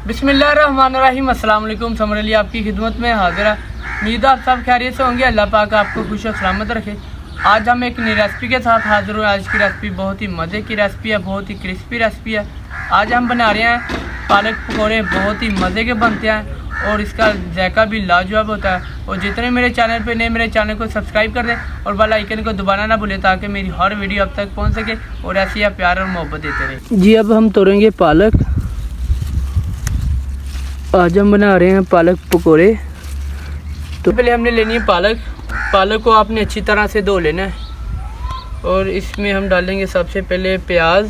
बिस्मिल्लाहिर्रहमानिर्रहीम। अस्सलाम वालेकुम। समर अली आपकी खिदमत में हाजिर है। उम्मीद आप सब खैरियत से होंगे। अल्लाह पाक आपको खुश और सलामत रखे। आज हम एक नई रेसिपी के साथ हाजिर हुए। आज की रेसिपी बहुत ही मज़े की रेसिपी है, बहुत ही क्रिस्पी रेसिपी है। आज हम बना रहे हैं पालक पकौड़े। बहुत ही मज़े के बनते हैं और इसका जायका भी लाजवाब होता है। और जितने मेरे चैनल पे नए, मेरे चैनल को सब्सक्राइब कर दें और बेल आइकन को दबाना ना भूलें ताकि मेरी हर वीडियो अब तक पहुंच सके और ऐसी आप प्यार और मोहब्बत देते रहें। जी अब हम तोड़ेंगे पालक। आज हम बना रहे हैं पालक पकौड़े। तो पहले हमने लेनी है पालक को आपने अच्छी तरह से धो लेना है और इसमें हम डालेंगे सबसे पहले प्याज।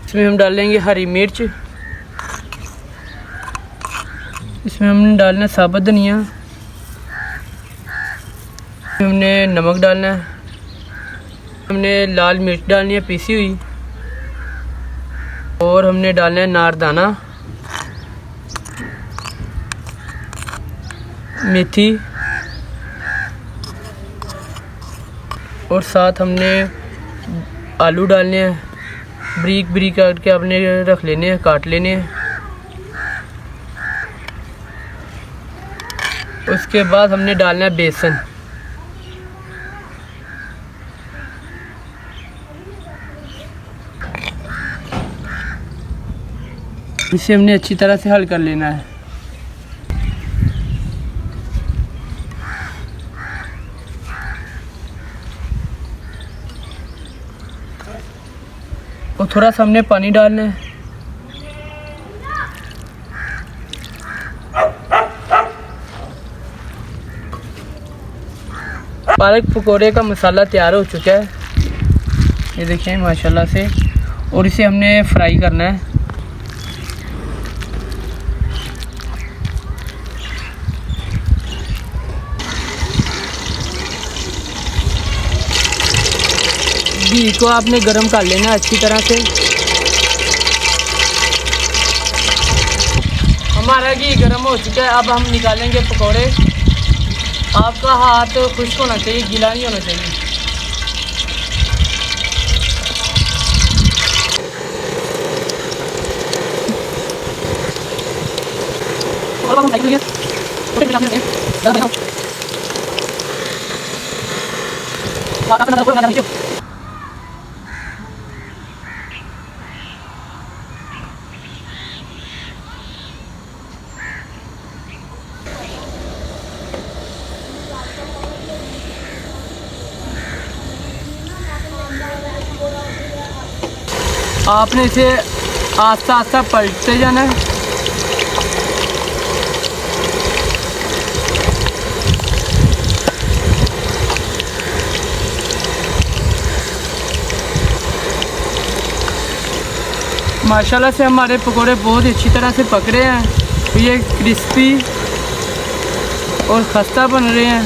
इसमें हम डालेंगे हरी मिर्च। इसमें हमने डालना है साबुत धनिया। हमने नमक डालना है। हमने लाल मिर्च डालनी है पीसी हुई और हमने डालना है नारदाना, मेथी और साथ हमने आलू डालने हैं। बारीक बारीक काट के आपने रख लेने हैं, काट लेने हैं। उसके बाद हमने डालना है बेसन। इसे हमने अच्छी तरह से हल कर लेना है। और थोड़ा सा हमने पानी डालना है। पालक पकौड़े का मसाला तैयार हो चुका है, ये देखिए माशाल्लाह से। और इसे हमने फ्राई करना है। घी को आपने गरम कर लेना है अच्छी तरह से। हमारा घी गरम हो चुका है। अब हम निकालेंगे पकौड़े। आपका हाथ खुश्क होना चाहिए, गीला नहीं होना चाहिए। आपने इसे आस्ता आस्ता पलटते जाना है। माशाल्लाह से हमारे पकोड़े बहुत ही अच्छी तरह से पक रहे हैं। ये क्रिस्पी और खस्ता बन रहे हैं।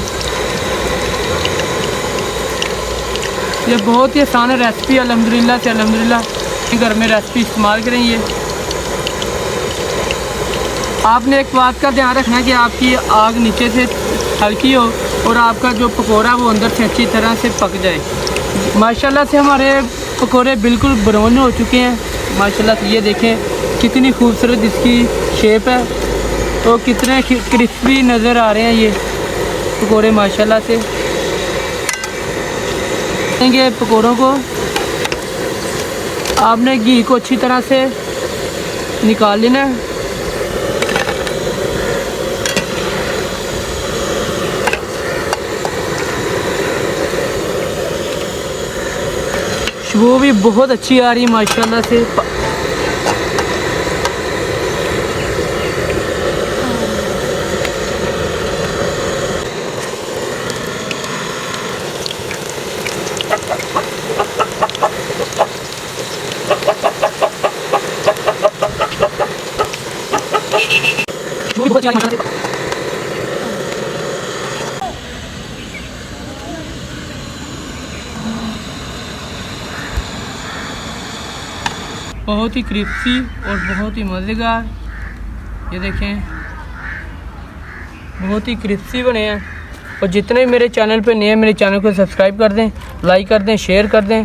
ये बहुत ही आसान रेसिपी अल्हम्दुलिल्लाह से। अल्हम्दुलिल्लाह घर में रेसिपी इस्तेमाल करें। ये आपने एक बात का ध्यान रखना है कि आपकी आग नीचे से हल्की हो और आपका जो पकौड़ा वो अंदर से अच्छी तरह से पक जाए। माशाल्लाह से हमारे पकौड़े बिल्कुल ब्राउन हो चुके हैं। माशाल्लाह से ये देखें कितनी खूबसूरत इसकी शेप है और कितने क्रिस्पी नज़र आ रहे हैं ये पकौड़े माशाल्लाह से। देंगे पकौड़ों को आपने घी को अच्छी तरह से निकाल लेना है। खुशबू भी बहुत अच्छी आ रही है माशाल्लाह से। बहुत ही क्रिस्पी और बहुत ही मज़ेदार। ये देखें बहुत ही क्रिस्पी बने हैं। और जितने भी मेरे चैनल पे नए हैं मेरे चैनल को सब्सक्राइब कर दें, लाइक कर दें, शेयर कर दें